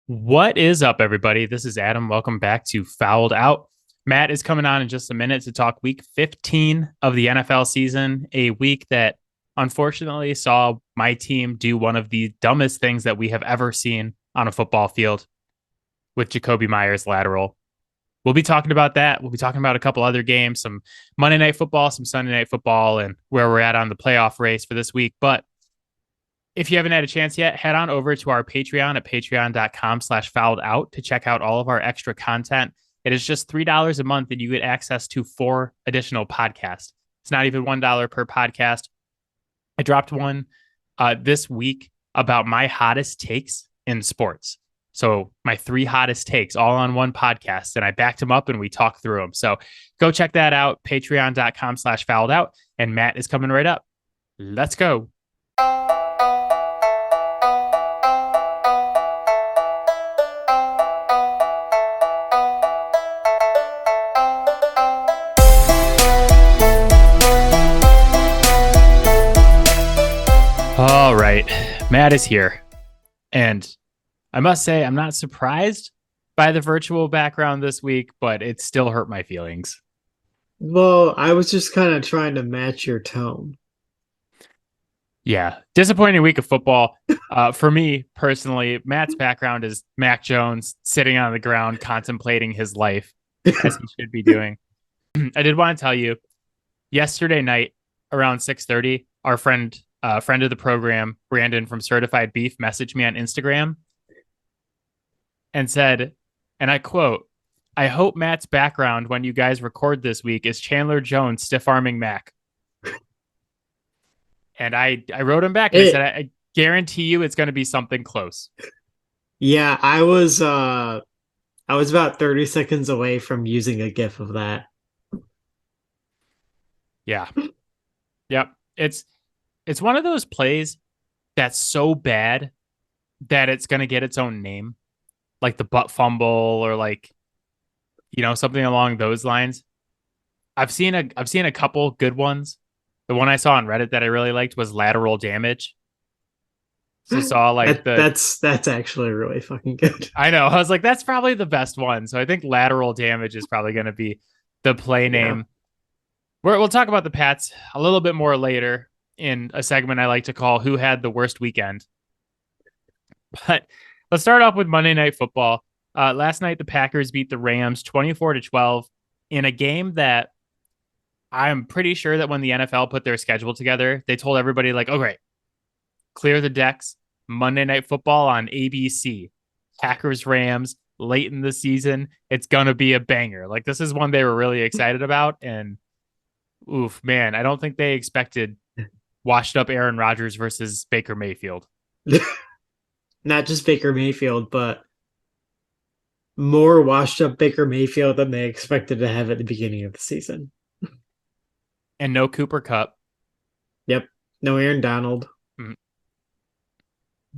What is up, everybody? This is Adam. Welcome back to Fouled Out. Matt is coming on in just a minute to talk week 15 of the NFL season, a week that unfortunately saw my team do one of the dumbest things that we have ever seen on a football field with Jacoby Myers lateral. We'll be talking about that. We'll be talking about a couple other games, some Monday Night Football, some Sunday Night Football, and where we're at on the playoff race for this week. But if you haven't had a chance yet, head on over to our Patreon at patreon.com/fouled out to check out all of our extra content. It is just $3 a month and you get access to 4 additional podcasts. It's not even $1 per podcast. I dropped one this week about my hottest takes in sports. So my 3 hottest takes all on one podcast, and I backed them up and we talked through them. So go check that out, patreon.com/fouled out. And Matt is coming right up. Let's go. All right, Matt is here. And I must say, I'm not surprised by the virtual background this week, but it still hurt my feelings. Well, I was just kind of trying to match your tone. Yeah, disappointing week of football. For me personally, Matt's background is Mac Jones sitting on the ground contemplating his life, as he should be doing. I did want to tell you, yesterday night around 6:30, our friend of the program, Brandon from Certified Beef, messaged me on Instagram and said, and I quote, "I hope Matt's background when you guys record this week is Chandler Jones stiff-arming Mac." And I wrote him back and I said, I guarantee you it's going to be something close. Yeah, I was about 30 seconds away from using a GIF of that. Yeah. Yep. It's one of those plays that's so bad that it's going to get its own name, like the butt fumble or like, something along those lines. I've seen a couple good ones. The one I saw on Reddit that I really liked was lateral damage. So saw like that's actually really fucking good. I know. I was like, that's probably the best one. So I think lateral damage is probably going to be the play name. We'll talk about the Pats a little bit more later in a segment I like to call Who Had the Worst Weekend. But let's start off with Monday Night Football. Last night, the Packers beat the Rams 24-12 in a game that I'm pretty sure that when the NFL put their schedule together, they told everybody like, oh, great, clear the decks. Monday Night Football on ABC. Packers Rams late in the season. It's going to be a banger. Like, this is one they were really excited about. And oof, man, I don't think they expected washed up Aaron Rodgers versus Baker Mayfield. Not just Baker Mayfield, but more washed up Baker Mayfield than they expected to have at the beginning of the season. And no Cooper Kupp. Yep. No Aaron Donald. Mm-hmm.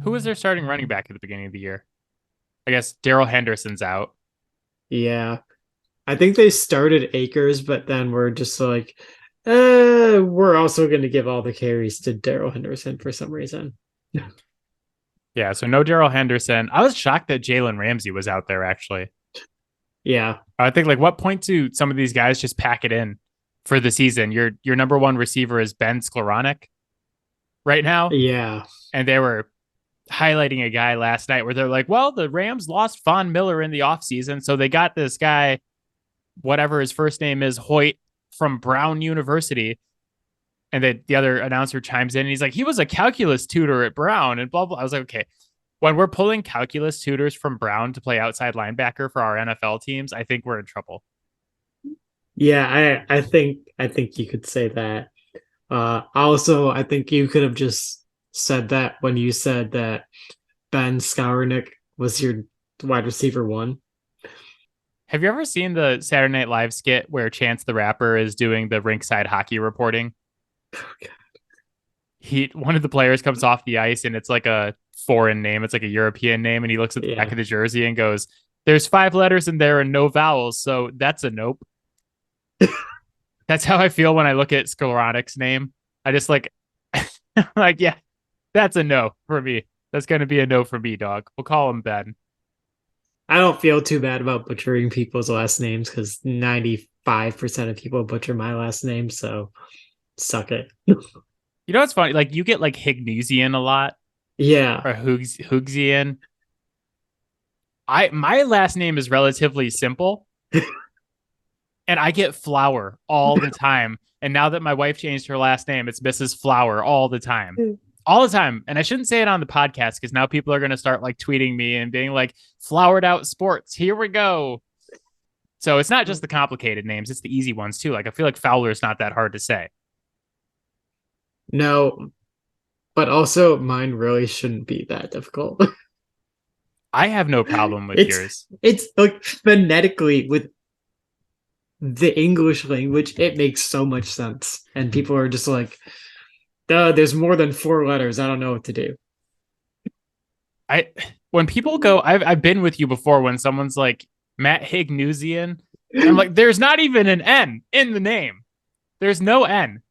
Who was their starting running back at the beginning of the year? I guess Darrell Henderson's out. Yeah. I think they started Akers, but then we're just like, we're also going to give all the carries to Darrell Henderson for some reason. Yeah, so no Darrell Henderson. I was shocked that Jalen Ramsey was out there, actually. Yeah. I think, like, what point do some of these guys just pack it in for the season? Your number one receiver is Ben Skowronek right now. Yeah. And they were highlighting a guy last night where they're like, well, the Rams lost Von Miller in the offseason, so they got this guy, whatever his first name is, Hoyt, from Brown University. And the other announcer chimes in and he's like, he was a calculus tutor at Brown and blah, blah. I was like, okay, when we're pulling calculus tutors from Brown to play outside linebacker for our NFL teams, I think we're in trouble. Yeah, I think you could say that. Also, I think you could have just said that when you said that Ben Skowronek was your wide receiver 1. Have you ever seen the Saturday Night Live skit where Chance the Rapper is doing the rinkside hockey reporting? Oh, God. One of the players comes off the ice and it's like a foreign name. It's like a European name. And he looks at the back of the jersey and goes, there's 5 letters in there and no vowels. So that's a nope. That's how I feel when I look at Skowronek's name. I just like, like, yeah, that's a no for me. That's going to be a no for me, dog. We'll call him Ben. I don't feel too bad about butchering people's last names because 95% of people butcher my last name, so suck it. You know what's funny? Like you get like Hignusian a lot Yeah. or Hoogsian. My last name is relatively simple, and I get Flower all the time. And now that my wife changed her last name, it's Mrs. Flower all the time. All the time. And I shouldn't say it on the podcast because now people are going to start like tweeting me and being like, flowered out sports. Here we go. So it's not just the complicated names, it's the easy ones too. Like I feel like Fowler is not that hard to say. No, but also mine really shouldn't be that difficult. I have no problem with it's yours. it's like phonetically with the English language, it makes so much sense. And people are just like, duh, there's more than 4 letters. I don't know what to do. When people go, I've been with you before when someone's like Matt Hignusian. I'm like, there's not even an N in the name. There's no N.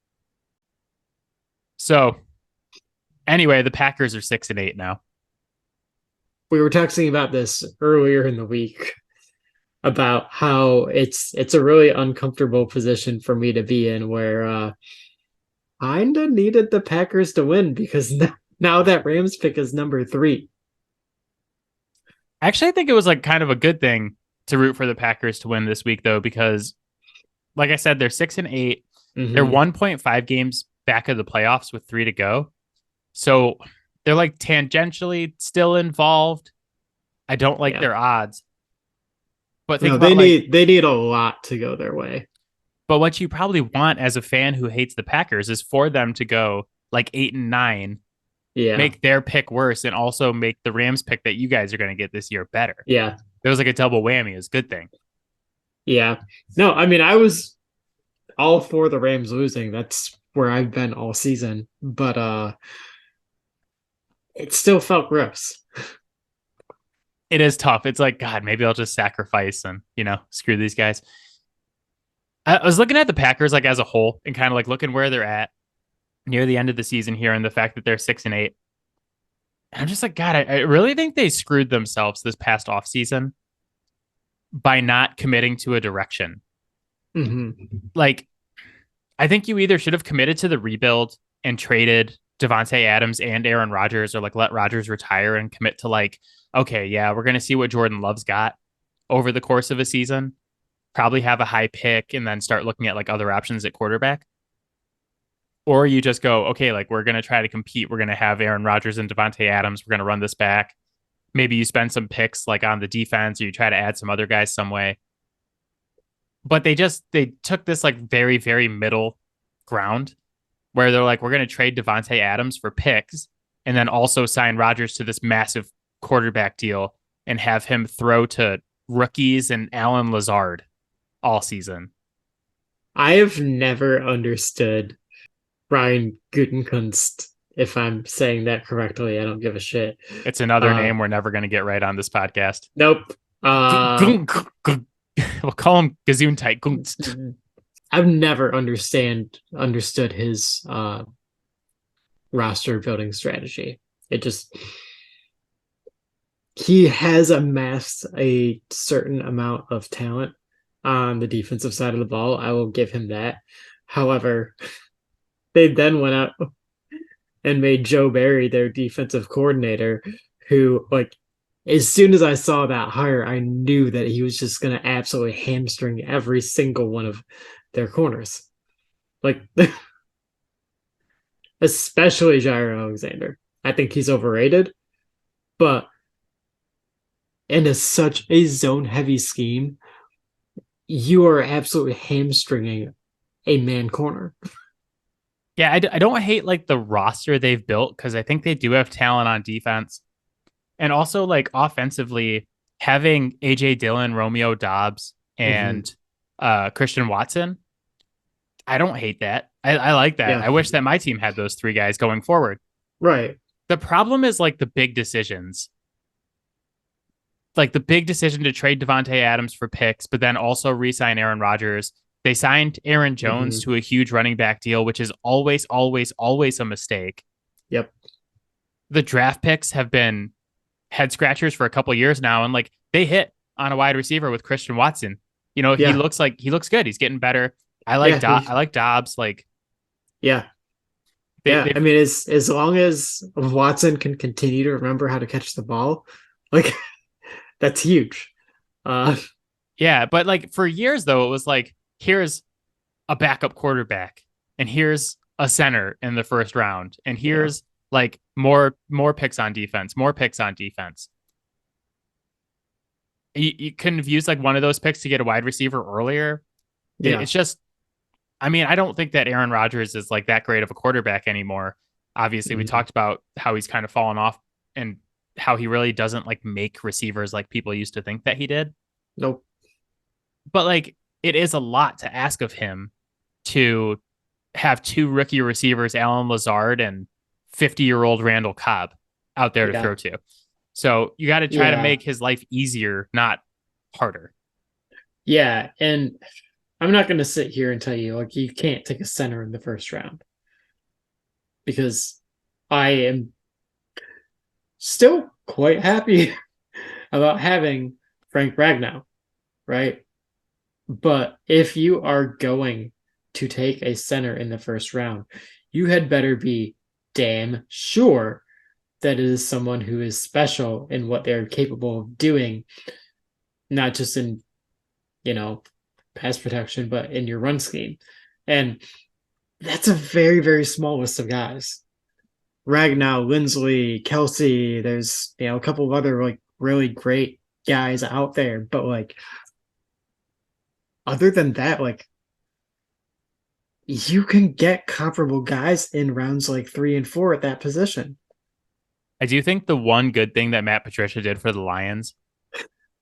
So anyway, the Packers are 6-8 now. We were texting about this earlier in the week about how it's a really uncomfortable position for me to be in where kinda needed the Packers to win because now that Rams pick is number 3. Actually, I think it was like kind of a good thing to root for the Packers to win this week, though, because like I said, they're 6-8. Mm-hmm. They're 1.5 games back of the playoffs with 3 to go. So they're like tangentially still involved. I don't like their odds. But think about they need a lot to go their way. But what you probably want as a fan who hates the Packers is for them to go like 8-9. Yeah. Make their pick worse and also make the Rams pick that you guys are going to get this year better. Yeah. It was like a double whammy. It was a good thing. Yeah. No, I mean, I was all for the Rams losing. That's where I've been all season. But it still felt gross. It is tough. It's like, God, maybe I'll just sacrifice and, screw these guys. I was looking at the Packers like as a whole and kind of like looking where they're at near the end of the season here and the fact that they're 6-8. And I'm just like, God, I really think they screwed themselves this past offseason by not committing to a direction. Mm-hmm. Like, I think you either should have committed to the rebuild and traded Devontae Adams and Aaron Rodgers, or like let Rodgers retire and commit to like, okay, yeah, we're going to see what Jordan Love's got over the course of a season. Probably have a high pick and then start looking at like other options at quarterback. Or you just go, okay, like we're going to try to compete. We're going to have Aaron Rodgers and Devontae Adams. We're going to run this back. Maybe you spend some picks like on the defense or you try to add some other guys some way. But they took this like very, very middle ground where they're like, we're going to trade Devontae Adams for picks and then also sign Rodgers to this massive quarterback deal and have him throw to rookies and Alan Lazard all season. I have never understood Brian Gutekunst, if I'm saying that correctly. I don't give a shit. It's another name we're never going to get right on this podcast. Nope. We'll call him Gesundheit. I've never understood his roster building strategy. He has amassed a certain amount of talent on the defensive side of the ball. I will give him that. However, they then went out and made Joe Barry their defensive coordinator, who, like, as soon as I saw that hire, I knew that he was just going to absolutely hamstring every single one of their corners. Like, especially Jair Alexander. I think he's overrated, but in such a zone-heavy scheme, you are absolutely hamstringing a man corner. Yeah, I don't hate like the roster they've built because I think they do have talent on defense. And also like offensively, having AJ Dillon, Romeo Doubs, and Christian Watson, I don't hate that. I like that. Yeah. I wish that my team had those 3 guys going forward. Right. The problem is like the big decisions. Like the big decision to trade Devontae Adams for picks, but then also re-sign Aaron Rodgers. They signed Aaron Jones to a huge running back deal, which is always, always, always a mistake. Yep. The draft picks have been head scratchers for a couple of years now. And like they hit on a wide receiver with Christian Watson. He Yeah. looks good. He's getting better. Yeah. I like Dobbs. Like Yeah. Yeah. they I mean, as long as Watson can continue to remember how to catch the ball, like that's huge. Uh, yeah, but like for years though, it was like here's a backup quarterback and here's a center in the first round and yeah. here's like more picks on defense, more picks on defense. You couldn't have used like one of those picks to get a wide receiver earlier. Yeah. It's just, I mean, I don't think that Aaron Rodgers is like that great of a quarterback anymore. Obviously, we Mhm. talked about how he's kind of fallen off and how he really doesn't like make receivers like people used to think that he did. Nope. But like, it is a lot to ask of him to have two rookie receivers, Alan Lazard and 50-year-old Randall Cobb, out there to Yeah. throw to. So you got to try to Yeah. make his life easier, not harder. Yeah. And I'm not going to sit here and tell you like you can't take a center in the first round because I am still quite happy about having Frank Ragnow, right? But if you are going to take a center in the first round, you had better be damn sure that it is someone who is special in what they're capable of doing, not just in, you know, pass protection, but in your run scheme. And that's a very, very small list of guys. Ragnow, Lindsley, Kelsey, there's, a couple of other like really great guys out there, but like other than that, like you can get comparable guys in rounds like 3 and 4 at that position. I do think the one good thing that Matt Patricia did for the Lions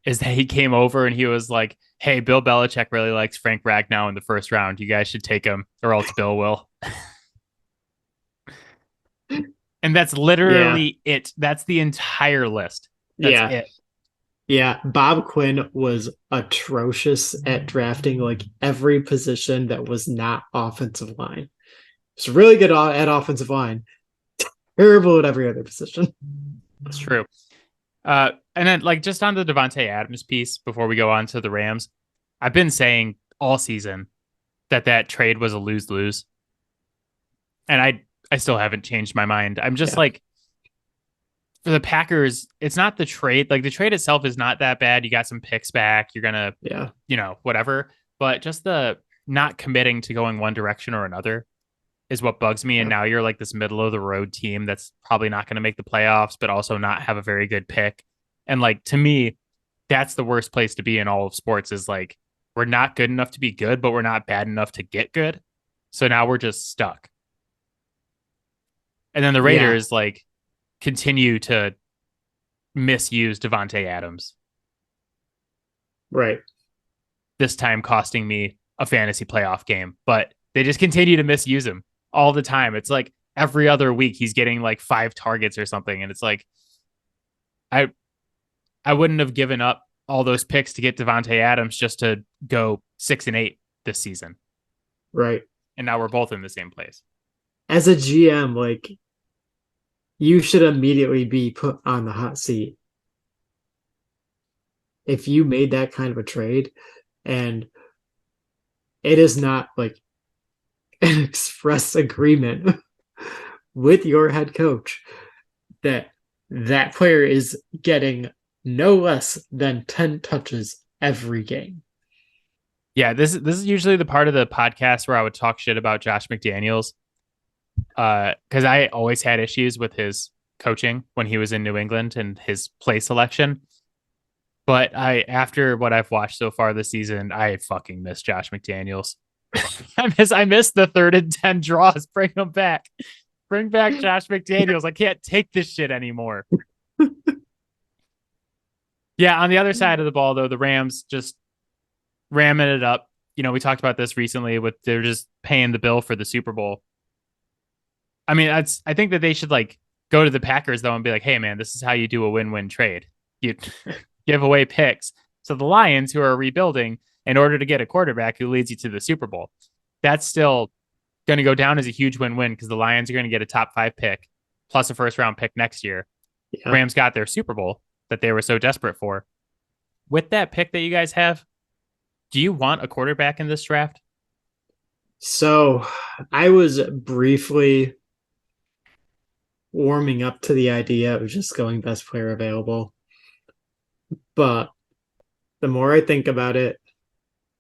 is that he came over and he was like, "Hey, Bill Belichick really likes Frank Ragnow in the first round. You guys should take him, or else Bill will." And that's Yeah. literally it. That's the entire list. That's Yeah. it. Yeah. Bob Quinn was atrocious at drafting like every position that was not offensive line. He's really good at offensive line, terrible at every other position. It's true. And then like just on the Devontae Adams piece before we go on to the Rams, I've been saying all season that trade was a lose lose, and I still haven't changed my mind. I'm just Yeah. like for the Packers, it's not the trade. Like the trade itself is not that bad. You got some picks back. You're gonna, Yeah. whatever. But just the not committing to going one direction or another is what bugs me. And Yeah. now you're like this middle of the road team that's probably not going to make the playoffs, but also not have a very good pick. And like to me, that's the worst place to be in all of sports is like we're not good enough to be good, but we're not bad enough to get good. So now we're just stuck. And then the Yeah. Raiders like continue to misuse Devontae Adams, Right. this time costing me a fantasy playoff game. But they just continue to misuse him all the time. It's like every other week he's getting like 5 targets or something. And it's like I I wouldn't have given up all those picks to get Devontae Adams just to go 6-8 this season. Right. And now we're both in the same place. As a GM, like you should immediately be put on the hot seat if you made that kind of a trade and it is not like an express agreement with your head coach that that player is getting no less than 10 touches every game. Yeah, this is usually the part of the podcast where I would talk shit about Josh McDaniels. Because I always had issues with his coaching when he was in New England and his play selection. But after what I've watched so far this season, I fucking miss Josh McDaniels. I miss the 3rd and 10 draws. Bring him back. Bring back Josh McDaniels. I can't take this shit anymore. Yeah, on the other side of the ball, though, the Rams just ramming it up. We talked about this recently with they're just paying the bill for the Super Bowl. I mean, I think that they should like go to the Packers though and be like, "Hey, man, this is how you do a win-win trade. You give away picks." So the Lions, who are rebuilding, in order to get a quarterback who leads you to the Super Bowl, that's still going to go down as a huge win-win because the Lions are going to get a top 5 pick plus a first-round pick next year. Yeah. Rams got their Super Bowl that they were so desperate for. with that pick that you guys have, do you want a quarterback in this draft? So I was briefly warming up to the idea of just going best player available. But the more I think about it,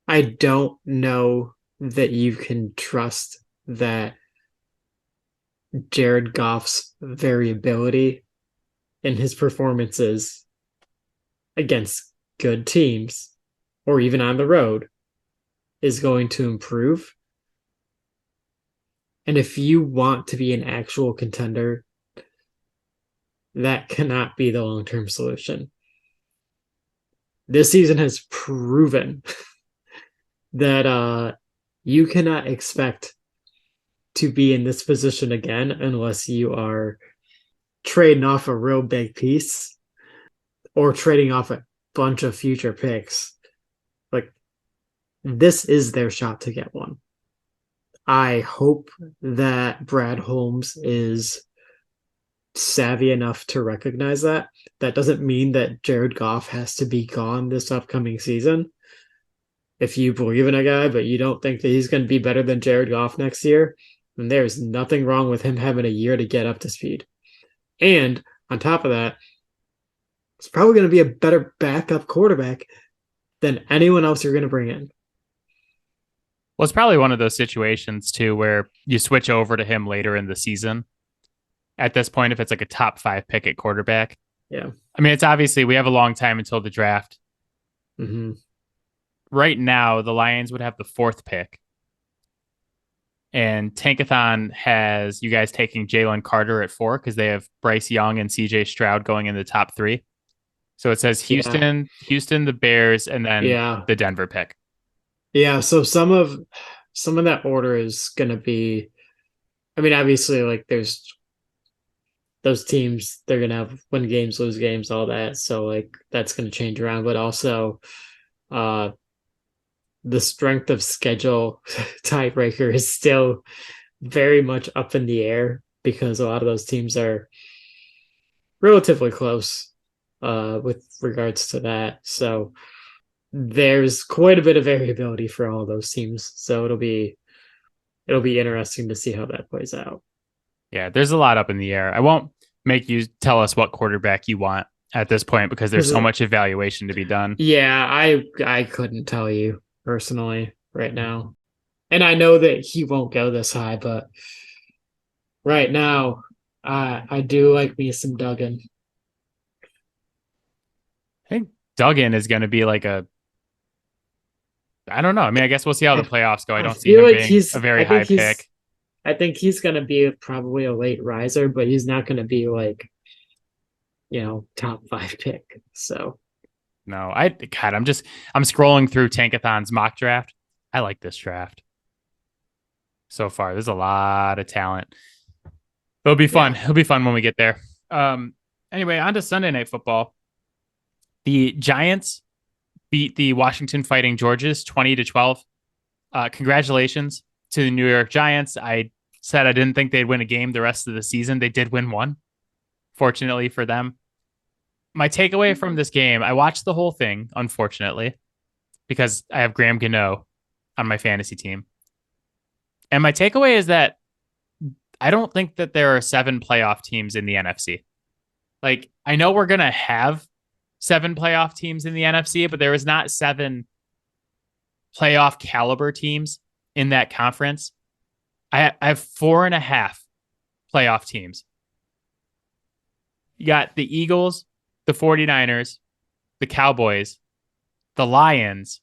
I don't know that you can trust that Jared Goff's variability in his performances against good teams or even on the road is going to improve. And if you want to be an actual contender, that cannot be the long-term solution. This season has proven that you cannot expect to be in this position again unless you are trading off a real big piece or trading off a bunch of future picks. Like, this is their shot to get one. I hope that Brad Holmes is savvy enough to recognize that. That doesn't mean that Jared Goff has to be gone this upcoming season. If you believe in a guy, but you don't think that he's going to be better than Jared Goff next year, then there's nothing wrong with him having a year to get up to speed. And on top of that, it's probably going to be a better backup quarterback than anyone else you're going to bring in. Well, it's probably one of those situations too where you switch over to him later in the season. At this point, if it's like a top 5 pick at quarterback. Yeah. I mean, it's obviously we have a long time until the draft. Mm-hmm. Right now, the Lions would have the 4th pick. And Tankathon has you guys taking Jalen Carter at 4 because they have Bryce Young and CJ Stroud going in the top 3. So it says Houston, the Bears, and then the Denver pick. Yeah, so some of that order is going to be, I mean, obviously, like there's those teams, they're going to have win games, lose games, all that. So like that's going to change around, but also the strength of schedule tiebreaker is still very much up in the air because a lot of those teams are relatively close with regards to that. So there's quite a bit of variability for all those teams. So it'll be interesting to see how that plays out. Yeah, there's a lot up in the air. I won't make you tell us what quarterback you want at this point because there's so much evaluation to be done. Yeah, I couldn't tell you personally right now. And I know that he won't go this high, but right now, I do like me some Duggan. I think Duggan is going to be like I don't know. I mean, I guess we'll see how the playoffs go. I don't see him like being a very high pick. I think he's going to be probably a late riser, but he's not going to be like, top 5 pick. So no, I'm scrolling through Tankathon's mock draft. I like this draft so far. There's a lot of talent. It'll be fun. Yeah. It'll be fun when we get there. Anyway, on to Sunday Night Football. The Giants beat the Washington Fighting Georges 20-12. Congratulations to the New York Giants. I said I didn't think they'd win a game the rest of the season. They did win one, fortunately for them. My takeaway from this game, I watched the whole thing, unfortunately, because I have Graham Gano on my fantasy team. And my takeaway is that I don't think that there are 7 playoff teams in the NFC. Like, I know we're going to have 7 playoff teams in the NFC, but there is not 7 playoff caliber teams in that conference. I have 4.5 playoff teams. You got the Eagles, the 49ers, the Cowboys, the Lions,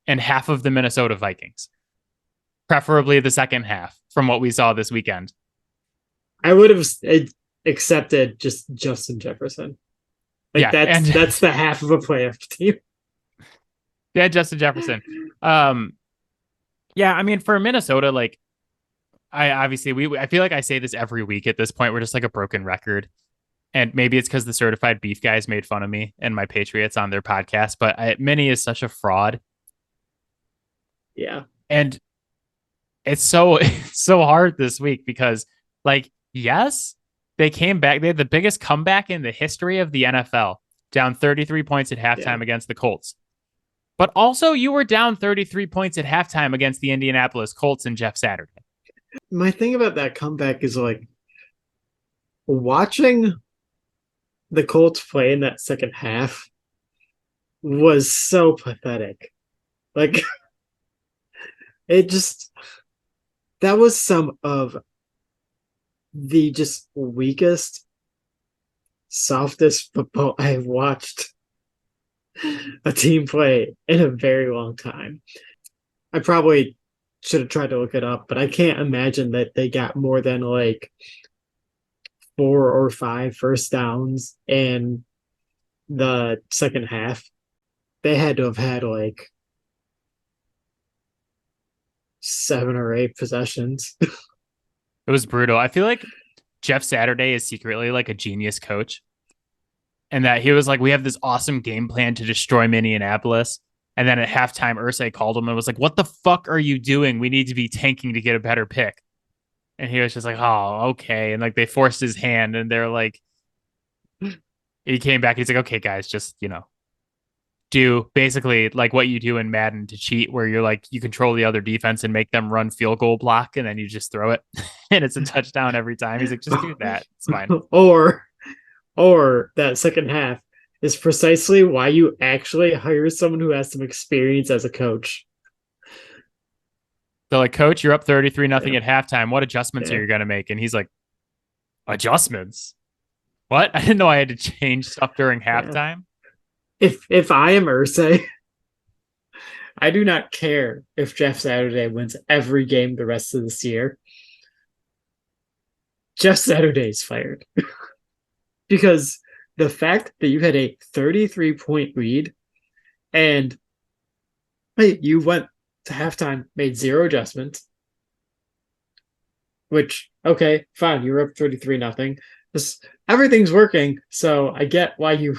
and half of the Minnesota Vikings. Preferably the second half from what we saw this weekend. I would have accepted just Justin Jefferson. Like that's the half of a playoff team. Yeah, Justin Jefferson. Yeah, I mean, for Minnesota, like I feel like I say this every week at this point. We're just like a broken record. And maybe it's because the certified beef guys made fun of me and my Patriots on their podcast, but Minnie is such a fraud. Yeah. And it's so hard this week because, like, yes, they came back. They had the biggest comeback in the history of the NFL down 33 points at Yeah. halftime against the Colts. But also, you were down 33 points at halftime against the Indianapolis Colts and Jeff Saturday. My thing about that comeback is like watching the Colts play in that second half was so pathetic. Like it just that was some of the just weakest, softest football I've watched a team play in a very long time. I probably should have tried to look it up, but I can't imagine that they got more than like 4 or 5 first downs in the second half. They had to have had like 7 or 8 possessions. It was brutal. I feel like Jeff Saturday is secretly like a genius coach, and that he was like, we have this awesome game plan to destroy Minneapolis. And then at halftime, Irsay called him and was like, what the fuck are you doing? We need to be tanking to get a better pick. And he was just like, oh, okay. And like they forced his hand and they're like, he came back. He's like, okay, guys, just, do basically like what you do in Madden to cheat, where you're like, you control the other defense and make them run field goal block. And then you just throw it and it's a touchdown every time. He's like, just do that. It's fine. Or that second half is precisely why you actually hire someone who has some experience as a coach. They're like, coach, you're up 33-0 at halftime. What adjustments are Yeah. you going to make? And he's like, adjustments? What? I didn't know I had to change stuff during halftime. If I am Irsay, I do not care if Jeff Saturday wins every game the rest of this year. Jeff Saturday's fired. Because the fact that you had a 33-point lead and hey, you went to halftime, made 0 adjustments, which, okay, fine, you were up 33-0. Everything's working, so I get why you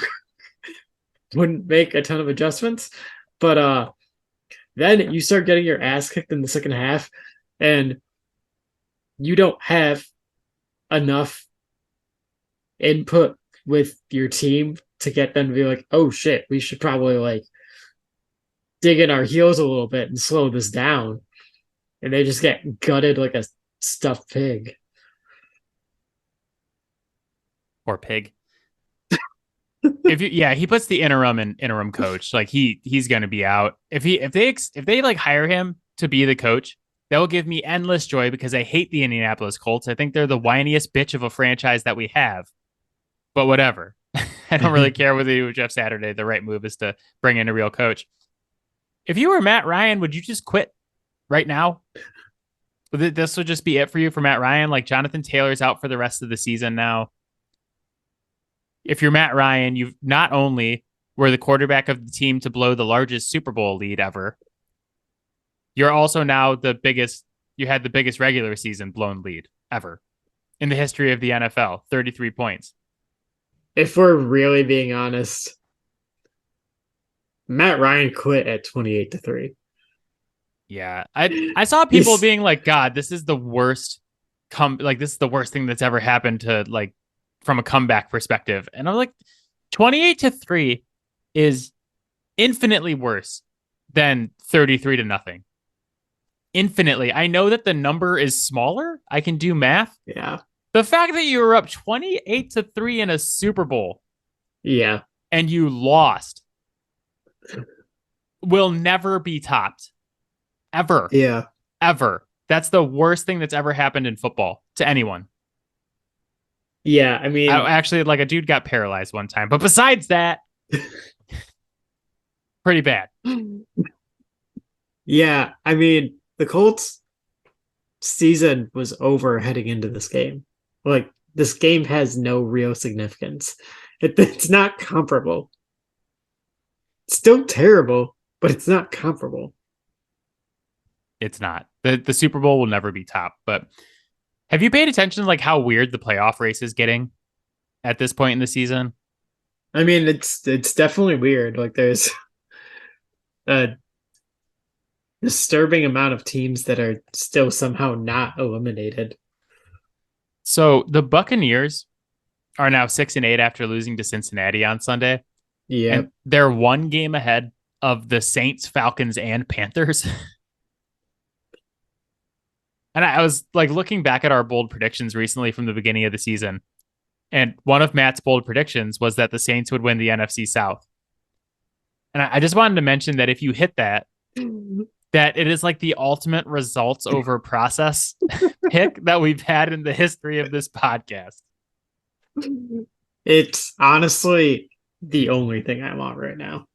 wouldn't make a ton of adjustments. But then you start getting your ass kicked in the second half, and you don't have enough input with your team to get them to be like, oh shit, we should probably like dig in our heels a little bit and slow this down. And they just get gutted like a stuffed pig. Or pig. He puts the interim coach. Like he's going to be out. If they like hire him to be the coach, that will give me endless joy because I hate the Indianapolis Colts. I think they're the whiniest bitch of a franchise that we have. But whatever. I don't really care whether you Jeff Saturday. The right move is to bring in a real coach. If you were Matt Ryan, would you just quit right now? This would just be it for you for Matt Ryan. Like Jonathan Taylor's out for the rest of the season now. If you're Matt Ryan, you've not only were the quarterback of the team to blow the largest Super Bowl lead ever, you're also now you had the biggest regular season blown lead ever in the history of the NFL, 33 points. If we're really being honest, Matt Ryan quit at 28-3. Yeah. I saw people being like, God, this is the worst this is the worst thing that's ever happened to like from a comeback perspective. And I'm like, 28-3 is infinitely worse than 33-0. Infinitely. I know that the number is smaller. I can do math. Yeah. The fact that you were up 28-3 in a Super Bowl. Yeah. And you lost will never be topped. Ever. Yeah. Ever. That's the worst thing that's ever happened in football to anyone. Yeah, I mean, actually, like a dude got paralyzed one time, but besides that, pretty bad. Yeah, I mean, the Colts season was over heading into this game. Like, this game has no real significance. It's not comparable. It's still terrible, but it's not comparable. It's not. The Super Bowl will never be top, but have you paid attention to like how weird the playoff race is getting at this point in the season? I mean, it's definitely weird. Like there's a disturbing amount of teams that are still somehow not eliminated. So the Buccaneers are now 6-8 after losing to Cincinnati on Sunday. Yep. And they're one game ahead of the Saints, Falcons, and Panthers. And I was like looking back at our bold predictions recently from the beginning of the season. And one of Matt's bold predictions was that the Saints would win the NFC South. And I just wanted to mention that if you hit that, that it is like the ultimate results over process pick that we've had in the history of this podcast. It's honestly the only thing I want right now.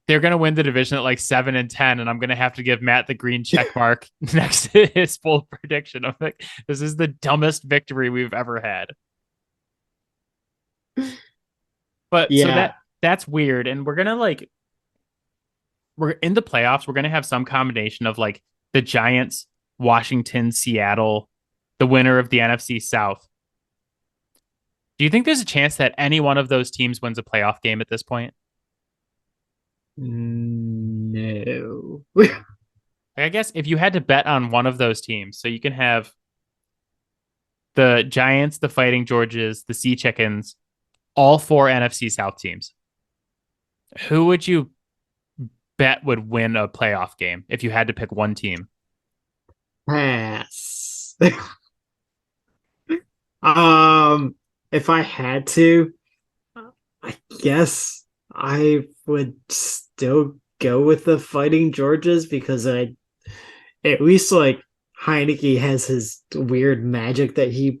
They're going to win the division at like 7-10, and I'm going to have to give Matt the green check mark next to his bold prediction. I'm like, this is the dumbest victory we've ever had. But so Yeah. that's weird, and we're gonna like we're in the playoffs. We're gonna have some combination of like the Giants, Washington, Seattle, the winner of the NFC South. Do you think there's a chance that any one of those teams wins a playoff game at this point? No. I guess if you had to bet on one of those teams, so you can have the Giants, the Fighting Georges, the Sea Chickens, all four NFC South teams. Who would you bet would win a playoff game if you had to pick one team? Pass. um, if I had to, I guess I would still go with the Fighting Georges because I at least like Heineke has his weird magic that he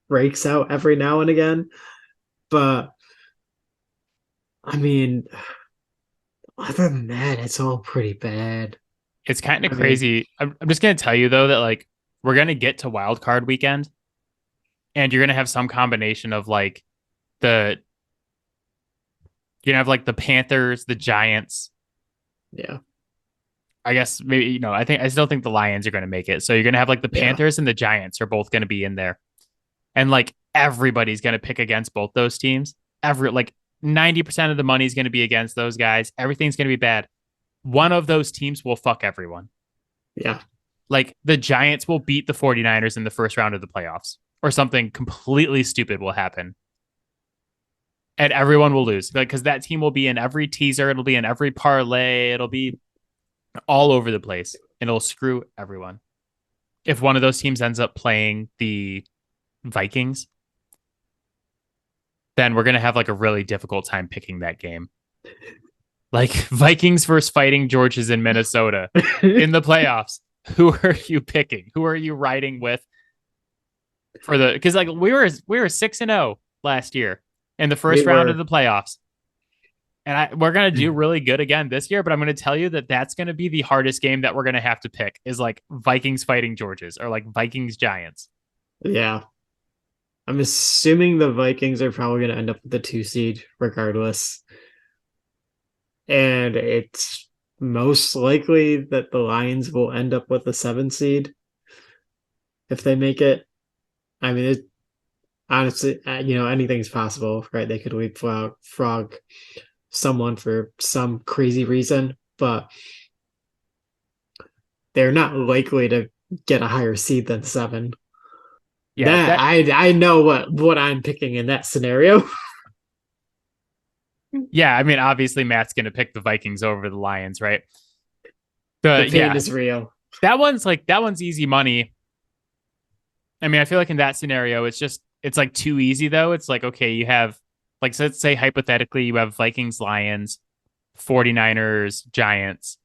breaks out every now and again. But I mean, other than that, it's all pretty bad. It's kind of I mean, crazy. I'm just going to tell you, though, that like we're going to get to wild card weekend and you're going to have some combination of like the, you're going to have like the Panthers, the Giants. yeah, I guess maybe, I still think the Lions are going to make it. So you're going to have like the yeah, Panthers and the Giants are both going to be in there. And like everybody's going to pick against both those teams. Like 90% of the money is going to be against those guys. Everything's going to be bad. One of those teams will fuck everyone. yeah, Like the Giants will beat the 49ers in the first round of the playoffs, or something completely stupid will happen. And everyone will lose. Like, because that team will be in every teaser, it'll be in every parlay, it'll be all over the place, and it'll screw everyone. If one of those teams ends up playing the Vikings, then we're gonna have like a really difficult time picking that game. Like Vikings versus Fighting Georges in Minnesota in the playoffs. Who are you picking? Who are you riding with for the? Because like we were 6-0 last year in the we first round of were. the playoffs, and we're gonna do really good again this year. But I'm gonna tell you that that's gonna be the hardest game that we're gonna have to pick is like Vikings Fighting Georges or like Vikings Giants. Yeah, I'm assuming the Vikings are probably going to end up with the 2 seed regardless. And it's most likely that the Lions will end up with the 7 seed if they make it. I mean, honestly, anything's possible, right? They could leapfrog frog someone for some crazy reason, but they're not likely to get a higher seed than 7. Yeah, That that I know what I'm picking in that scenario. yeah. I mean, obviously Matt's gonna pick the Vikings over the Lions, right? The The pain yeah, is real. that one's easy money. I mean, I feel like in that scenario, it's like too easy though. It's like, okay, you have like, so let's say hypothetically you have Vikings, Lions, 49ers, Giants,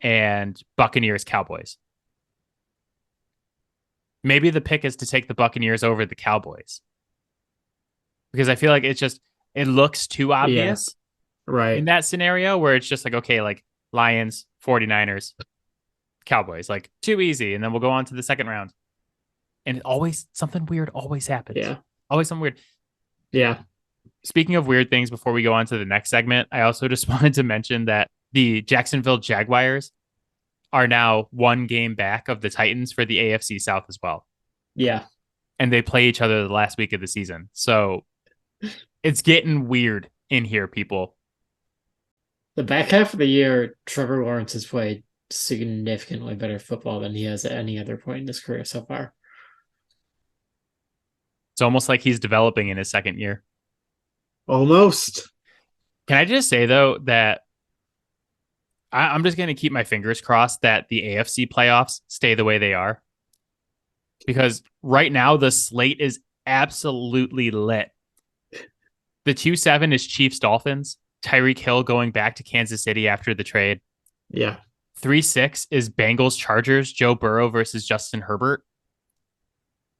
and Buccaneers, Cowboys. Maybe the pick is to take the Buccaneers over the Cowboys because I feel like it looks too Yeah, obvious in right. that scenario where it's just like, okay, like Lions, 49ers, Cowboys, like too easy. And then we'll go on to the second round. And something weird always happens. Yeah. Always something weird. Yeah. Speaking of weird things, before we go on to the next segment, I also just wanted to mention that the Jacksonville Jaguars are now one game back of the Titans for the AFC South as well. Yeah. And they play each other the last week of the season. So it's getting weird in here, people. The back half of the year, Trevor Lawrence has played significantly better football than he has at any other point in his career so far. It's almost like he's developing in his second year. Almost. Can I just say though that I'm just going to keep my fingers crossed that the AFC playoffs stay the way they are, because right now the slate is absolutely lit. The 2-7 is Chiefs Dolphins. Tyreek Hill going back to Kansas City after the trade. Yeah. 3-6 is Bengals Chargers, Joe Burrow versus Justin Herbert.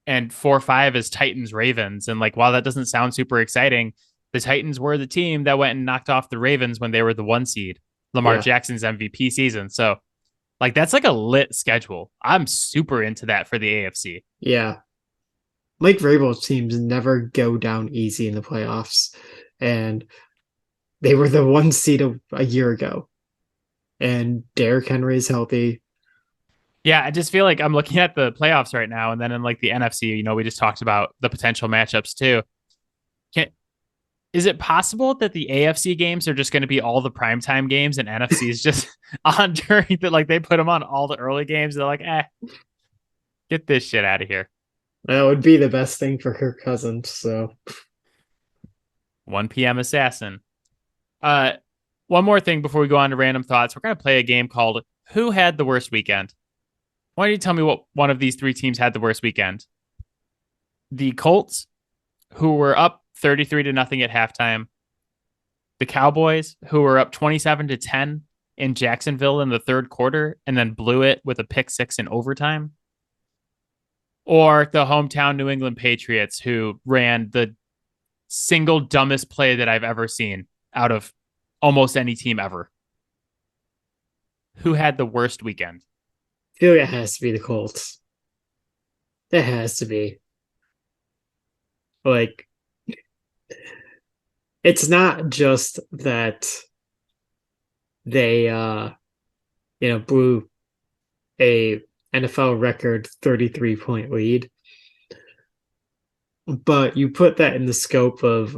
And 4-5 is Titans Ravens. And like, while that doesn't sound super exciting, the Titans were the team that went and knocked off the Ravens when they were the 1 seed, Lamar Yeah. Jackson's MVP season. So like, that's like a lit schedule. I'm super into that for the AFC. Yeah. Mike Vrabel's teams never go down easy in the playoffs. And they were the 1 seed a year ago. And Derrick Henry's healthy. Yeah, I just feel like I'm looking at the playoffs right now, and then in like the NFC, we just talked about the potential matchups too. Can Is it possible that the AFC games are just going to be all the primetime games, and NFC is just on during that? Like they put them on all the early games. They're like, get this shit out of here. That would be the best thing for Kirk Cousins. So 1 p.m. assassin. One more thing before we go on to random thoughts. We're going to play a game called Who Had the Worst Weekend? Why don't you tell me what one of these 3 teams had the worst weekend? The Colts, who were up 33-0 at halftime. The Cowboys, who were up 27-10 in Jacksonville in the third quarter and then blew it with a pick 6 in overtime. Or the hometown New England Patriots, who ran the single dumbest play that I've ever seen out of almost any team ever. Who had the worst weekend? I feel like it has to be the Colts. It has to be. Like, it's not just that they blew a NFL record 33-point lead, but you put that in the scope of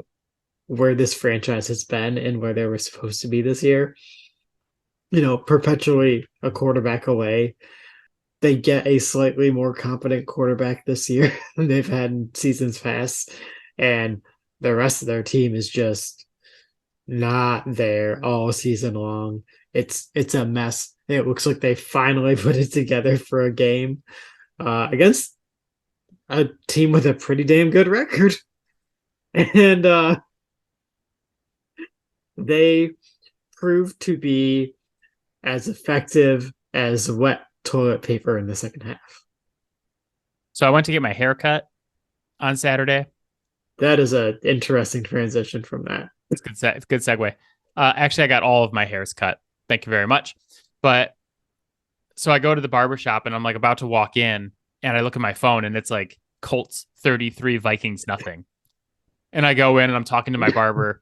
where this franchise has been and where they were supposed to be this year. Perpetually a quarterback away. They get a slightly more competent quarterback this year than they've had in seasons past, and the rest of their team is just not there all season long. It's a mess. It looks like they finally put it together for a game against a team with a pretty damn good record. And they proved to be as effective as wet toilet paper in the second half. So I went to get my hair cut on Saturday. That is an interesting transition from that. It's good segue. Actually, I got all of my hairs cut. Thank you very much. But so I go to the barbershop and I'm like about to walk in and I look at my phone and it's like Colts 33, Vikings nothing. And I go in and I'm talking to my barber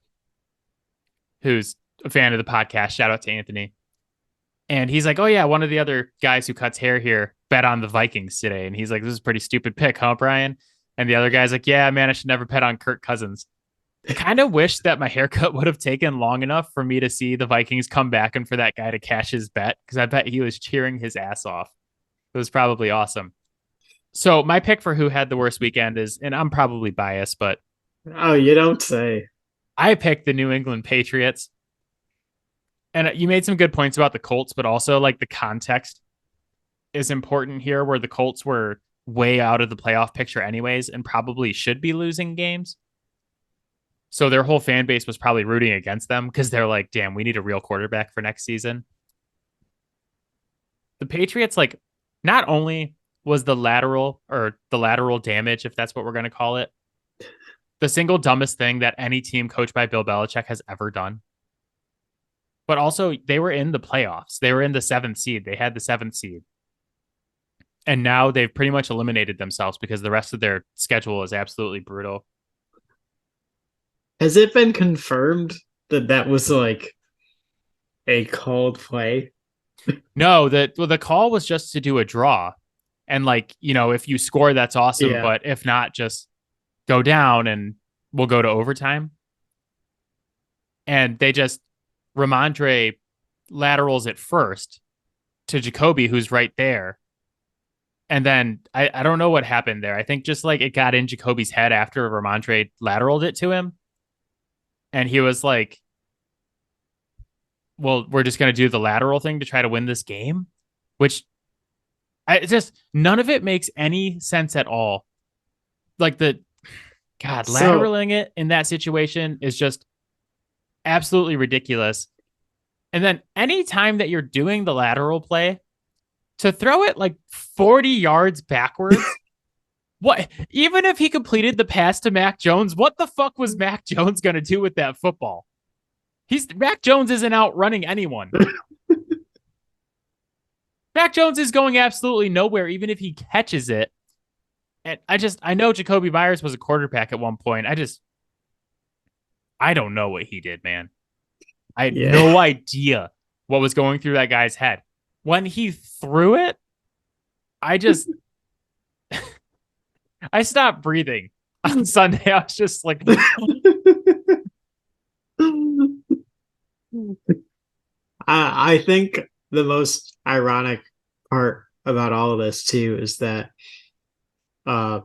who's a fan of the podcast. Shout out to Anthony. And he's like, oh, yeah, one of the other guys who cuts hair here bet on the Vikings today. And he's like, this is a pretty stupid pick, huh, Brian? And the other guy's like, yeah, man, I should never bet on Kirk Cousins. I kind of wish that my haircut would have taken long enough for me to see the Vikings come back and for that guy to cash his bet, because I bet he was cheering his ass off. It was probably awesome. So my pick for who had the worst weekend is, and I'm probably biased, but Oh, you don't say. I picked the New England Patriots. And you made some good points about the Colts, but also like the context is important here, where the Colts were way out of the playoff picture anyways and probably should be losing games. So their whole fan base was probably rooting against them because they're like, damn, we need a real quarterback for next season. The Patriots, like, not only was the lateral damage, if that's what we're going to call it, the single dumbest thing that any team coached by Bill Belichick has ever done, but also they were in the playoffs. They were in the 7th seed. They had the 7th seed. And now they've pretty much eliminated themselves because the rest of their schedule is absolutely brutal. Has it been confirmed that that was like a called play? No, the call was just to do a draw. And like, if you score, that's awesome. Yeah. But if not, just go down and we'll go to overtime. And they just, Ramondre laterals it first to Jacoby, who's right there. And then I don't know what happened there. I think just like it got in Jacoby's head after Ramondre lateraled it to him. And he was like, well, we're just going to do the lateral thing to try to win this game, which it's just none of it makes any sense at all. Like So lateraling it in that situation is just absolutely ridiculous. And then anytime that you're doing the lateral play, to throw it like 40 yards backwards, what? Even if he completed the pass to Mac Jones, what the fuck was Mac Jones going to do with that football? Mac Jones isn't outrunning anyone. Mac Jones is going absolutely nowhere, even if he catches it. And I know Jacoby Myers was a quarterback at one point. I don't know what he did, man. I had yeah. no idea what was going through that guy's head. When he threw it, I just, I stopped breathing on Sunday. I was just like, I think the most ironic part about all of this too is that and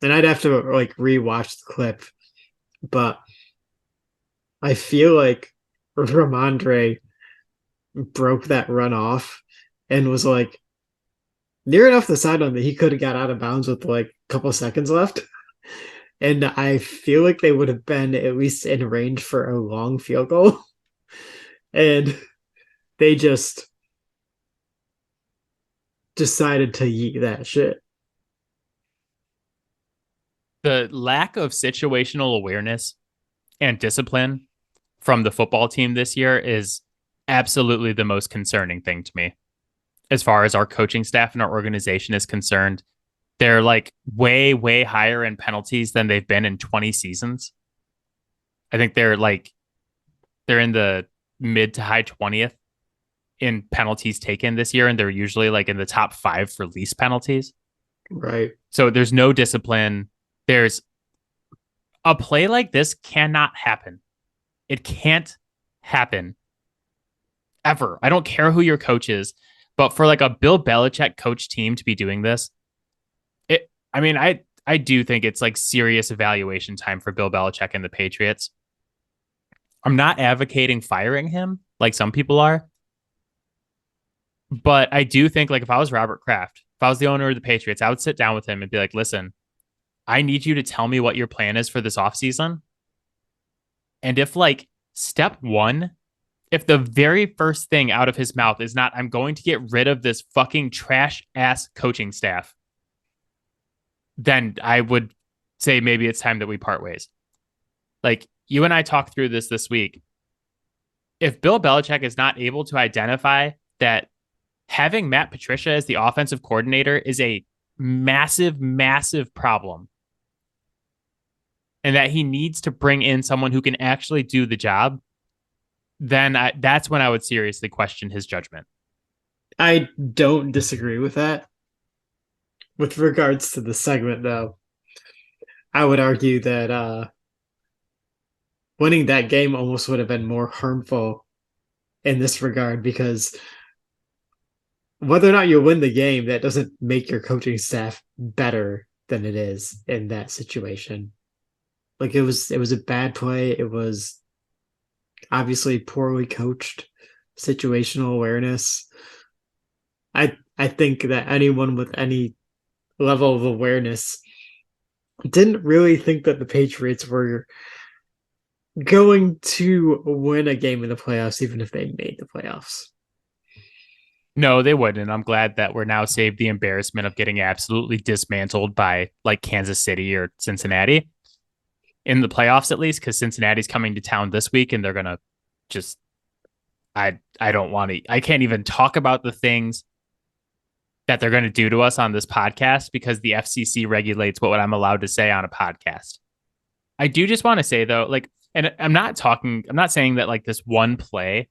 I'd have to like rewatch the clip, but I feel like Ramondre broke that run off and was like near enough the sideline that he could have got out of bounds with like a couple seconds left. And I feel like they would have been at least in range for a long field goal. And they just decided to yeet that shit. the lack of situational awareness and discipline from the football team this year is absolutely the most concerning thing to me. As far as our coaching staff and our organization is concerned, they're like way, way higher in penalties than they've been in 20 seasons. I think they're in the mid to high 20th in penalties taken this year, and they're usually like in the top 5 for least penalties. Right. So there's no discipline. There's a play like this cannot happen. It can't happen ever. I don't care who your coach is, but for like a Bill Belichick coach team to be doing this, I do think it's like serious evaluation time for Bill Belichick and the Patriots. I'm not advocating firing him like some people are, but I do think like if I was Robert Kraft, if I was the owner of the Patriots, I would sit down with him and be like, listen, I need you to tell me what your plan is for this offseason. And if like step one, if the very first thing out of his mouth is not, I'm going to get rid of this fucking trash ass coaching staff, then I would say maybe it's time that we part ways. Like you and I talked through this week. If Bill Belichick is not able to identify that having Matt Patricia as the offensive coordinator is a massive, massive problem, and that he needs to bring in someone who can actually do the job, then that's when I would seriously question his judgment. I don't disagree with that. With regards to the segment, though, I would argue that winning that game almost would have been more harmful in this regard because whether or not you win the game, that doesn't make your coaching staff better than it is in that situation. Like it was a bad play. It was obviously poorly coached, situational awareness. I think that anyone with any level of awareness didn't really think that the Patriots were going to win a game in the playoffs, even if they made the playoffs. No, they wouldn't. I'm glad that we're now saved the embarrassment of getting absolutely dismantled by like Kansas City or Cincinnati in the playoffs, at least, because Cincinnati's coming to town this week and they're going to just, I don't want to, I can't even talk about the things that they're going to do to us on this podcast because the FCC regulates what I'm allowed to say on a podcast. I do just want to say though, like, and I'm not saying that like this one play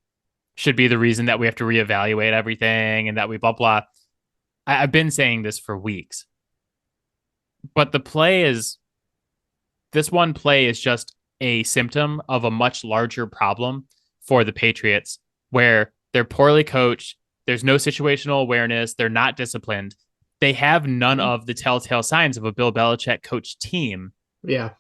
should be the reason that we have to reevaluate everything and that we blah, blah. I've been saying this for weeks, but this one play is just a symptom of a much larger problem for the Patriots where they're poorly coached. There's no situational awareness. They're not disciplined. They have none of the telltale signs of a Bill Belichick coach team. Yeah.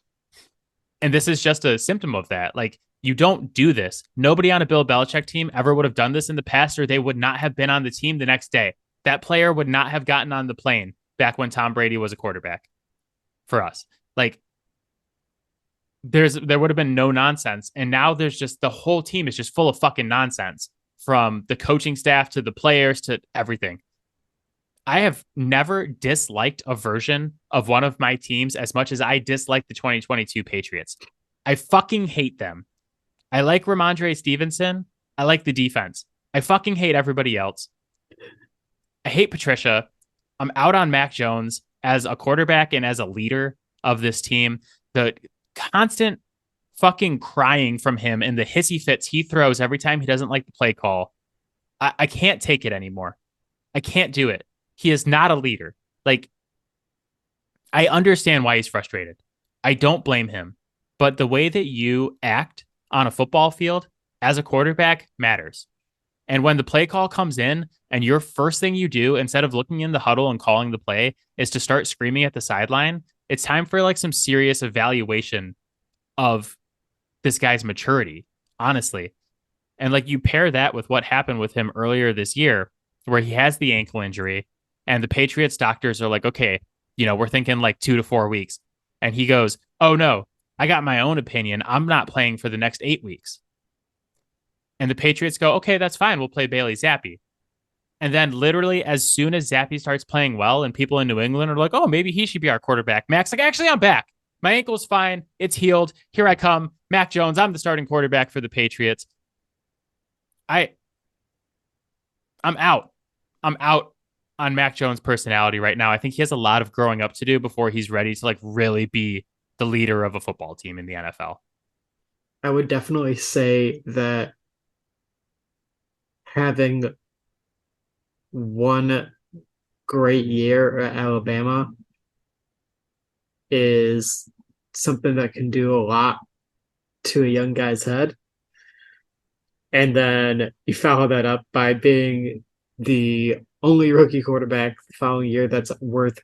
And this is just a symptom of that. Like You don't do this. Nobody on a Bill Belichick team ever would have done this in the past, or they would not have been on the team the next day. That player would not have gotten on the plane back when Tom Brady was a quarterback for us. Like, there would have been no nonsense. And now there's just the whole team is just full of fucking nonsense, from the coaching staff to the players to everything. I have never disliked a version of one of my teams as much as I dislike the 2022 Patriots. I fucking hate them. I like Ramondre Stevenson. I like the defense. I fucking hate everybody else. I hate Patricia. I'm out on Mac Jones as a quarterback and as a leader of this team. The constant fucking crying from him and the hissy fits he throws every time he doesn't like the play call. I can't take it anymore. I can't do it. He is not a leader. Like, I understand why he's frustrated. I don't blame him. But the way that you act on a football field as a quarterback matters. And when the play call comes in and your first thing you do, instead of looking in the huddle and calling the play, is to start screaming at the sideline, it's time for like some serious evaluation of this guy's maturity, honestly. And like, you pair that with what happened with him earlier this year, where he has the ankle injury and the Patriots doctors are like, okay, we're thinking like 2 to 4 weeks. And he goes, oh no, I got my own opinion. I'm not playing for the next 8 weeks. And the Patriots go, okay, that's fine. We'll play Bailey Zappi. And then literally as soon as Zappi starts playing well and people in New England are like, oh, maybe he should be our quarterback. Mac's like, actually, I'm back. My ankle's fine. It's healed. Here I come. Mac Jones. I'm the starting quarterback for the Patriots. I'm out. I'm out on Mac Jones' personality right now. I think he has a lot of growing up to do before he's ready to like really be the leader of a football team in the NFL. I would definitely say that having one great year at Alabama is something that can do a lot to a young guy's head. And then you follow that up by being the only rookie quarterback the following year that's worth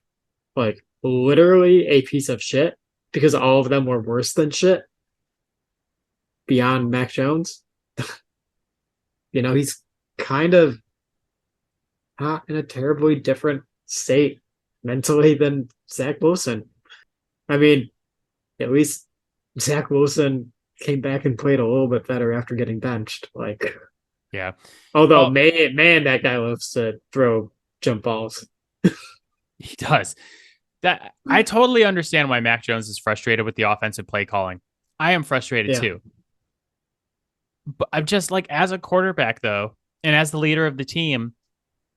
like literally a piece of shit, because all of them were worse than shit beyond Mac Jones. He's kind of not in a terribly different state mentally than Zach Wilson. I mean, at least Zach Wilson came back and played a little bit better after getting benched. Like, yeah. Although, man, that guy loves to throw jump balls. He does. That I totally understand why Mac Jones is frustrated with the offensive play calling. I am frustrated too. But I'm just like, as a quarterback though, and as the leader of the team,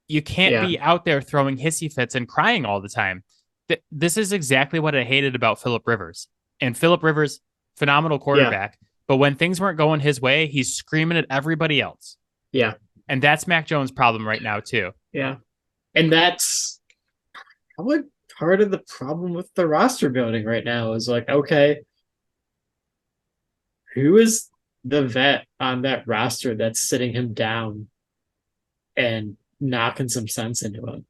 you can't be out there throwing hissy fits and crying all the time. This is exactly what I hated about Phillip Rivers. And Phillip Rivers, phenomenal quarterback. Yeah. But when things weren't going his way, he's screaming at everybody else. Yeah. And that's Mac Jones' problem right now too. Yeah. And that's probably part of the problem with the roster building right now is like, okay, who is the vet on that roster that's sitting him down and knocking some sense into him?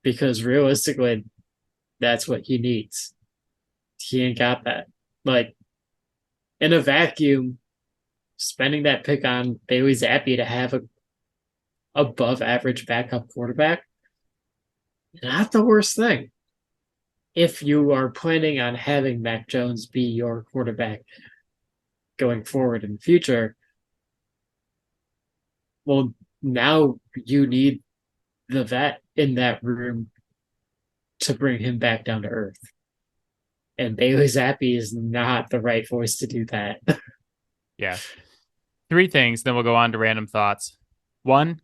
Because realistically, that's what he needs. He ain't got that. Like, in a vacuum, spending that pick on Bailey Zappi to have a above average backup quarterback, not the worst thing. If you are planning on having Mac Jones be your quarterback going forward in the future, well, now you need the vet in that room to bring him back down to earth. And Bailey Zappi is not the right voice to do that. Yeah. 3 things, then we'll go on to random thoughts. 1,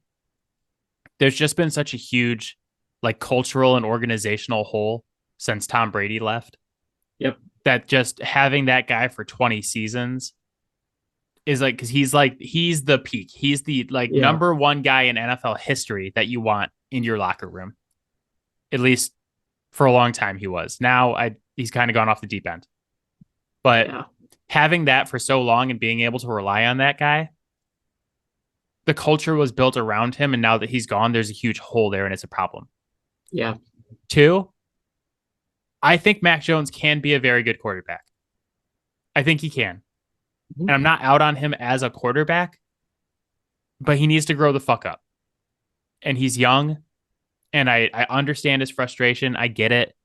there's just been such a huge like cultural and organizational hole since Tom Brady left. Yep. That just having that guy for 20 seasons is like, because he's the peak. He's the number one guy in NFL history that you want in your locker room. At least for a long time he was. Now he's kind of gone off the deep end. But having that for so long and being able to rely on that guy, the culture was built around him. And now that he's gone, there's a huge hole there and it's a problem. Yeah. 2, I think Mac Jones can be a very good quarterback. I think he can. Mhm. And I'm not out on him as a quarterback, but he needs to grow the fuck up. And he's young, and I understand his frustration. I get it.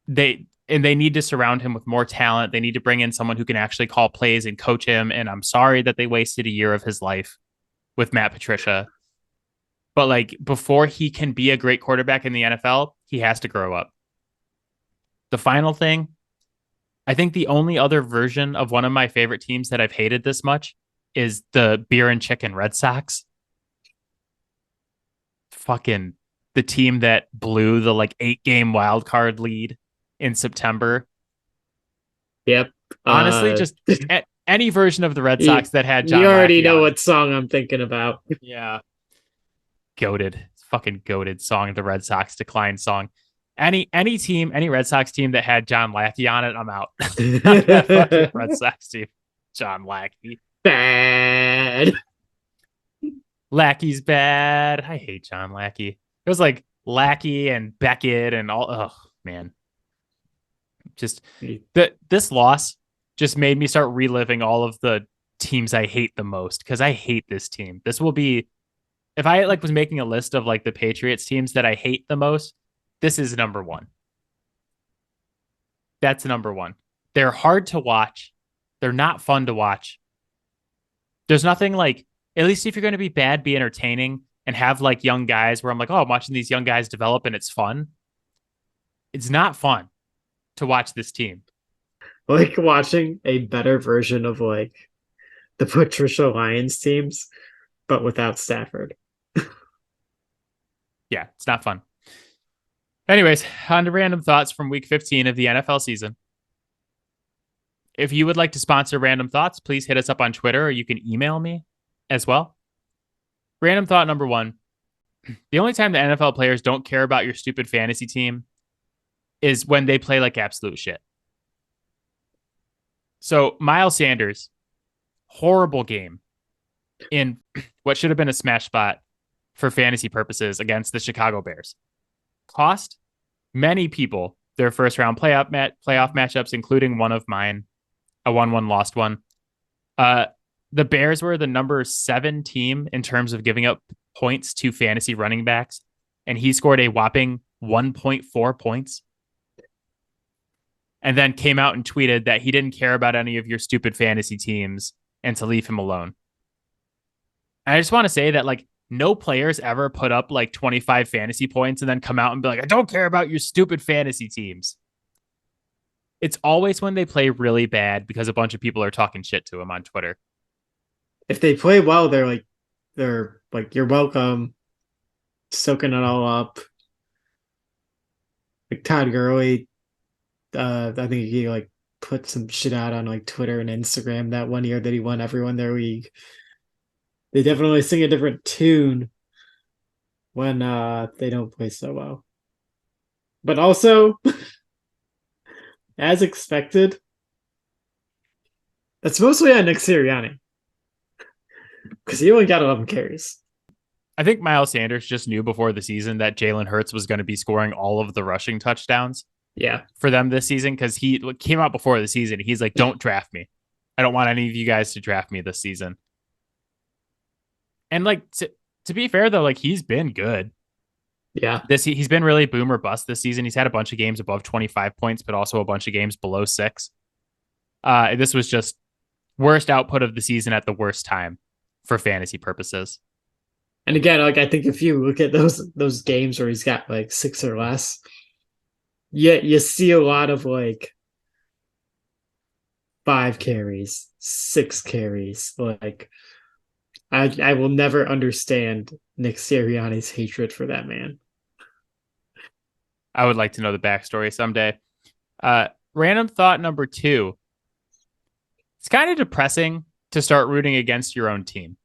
They need to surround him with more talent. They need to bring in someone who can actually call plays and coach him. And I'm sorry that they wasted a year of his life with Matt Patricia. But like before he can be a great quarterback in the NFL, he has to grow up. The final thing, I think the only other version of one of my favorite teams that I've hated this much is the beer and chicken Red Sox. Fucking the team that blew the like 8-game wild card lead in September. Yep. Honestly, just any version of the Red you, Sox that had you John already Lackey know on. what song I'm thinking about. Yeah. Goated. Fucking goated song, the Red Sox decline song. Any team, any Red Sox team that had John Lackey on it, I'm out. That fucking Red Sox team. John Lackey. Bad. Lackey's bad. I hate John Lackey. It was like Lackey and Beckett and all. Oh man, just this loss just made me start reliving all of the teams I hate the most because I hate this team. This will be if I like was making a list of like the Patriots teams that I hate the most. This is number one. That's number one. They're hard to watch. They're not fun to watch. There's nothing like, at least if you're going to be bad, be entertaining and have like young guys where I'm like, oh, I'm watching these young guys develop and it's fun. It's not fun to watch this team. Like watching a better version of like the Patricia Lions teams, but without Stafford. Yeah, it's not fun. Anyways, on to random thoughts from week 15 of the NFL season. If you would like to sponsor Random Thoughts, please hit us up on Twitter or you can email me as well. Random thought number one. The only time the NFL players don't care about your stupid fantasy team is when they play like absolute shit. So Miles Sanders, horrible game in what should have been a smash spot for fantasy purposes against the Chicago Bears. Cost many people their first round playoff matchups, including one of mine, a 1-1 lost one. The Bears were the number 7 team in terms of giving up points to fantasy running backs, and he scored a whopping 1.4 points. And then came out and tweeted that he didn't care about any of your stupid fantasy teams and to leave him alone. And I just want to say that like no players ever put up like 25 fantasy points and then come out and be like, I don't care about your stupid fantasy teams. It's always when they play really bad because a bunch of people are talking shit to him on Twitter. If they play well, they're like, you're welcome, soaking it all up. Like Todd Gurley, I think he like put some shit out on like Twitter and Instagram that one year that he won everyone their league. They definitely sing a different tune when they don't play so well. But also, as expected, it's mostly on Nick Sirianni because he only got 11 carries. I think Miles Sanders just knew before the season that Jalen Hurts was going to be scoring all of the rushing touchdowns. Yeah, for them this season because he came out before the season. He's like, don't draft me. I don't want any of you guys to draft me this season. And like to be fair though, like he's been good. Yeah. He's been really boom or bust this season. He's had a bunch of games above 25 points, but also a bunch of games below 6. This was just worst output of the season at the worst time for fantasy purposes. And again, like I think if you look at those games where he's got like 6 or less, you see a lot of like 5 carries, 6 carries. Like I will never understand Nick Sirianni's hatred for that man. I would like to know the backstory someday. Random thought number 2. It's kind of depressing to start rooting against your own team.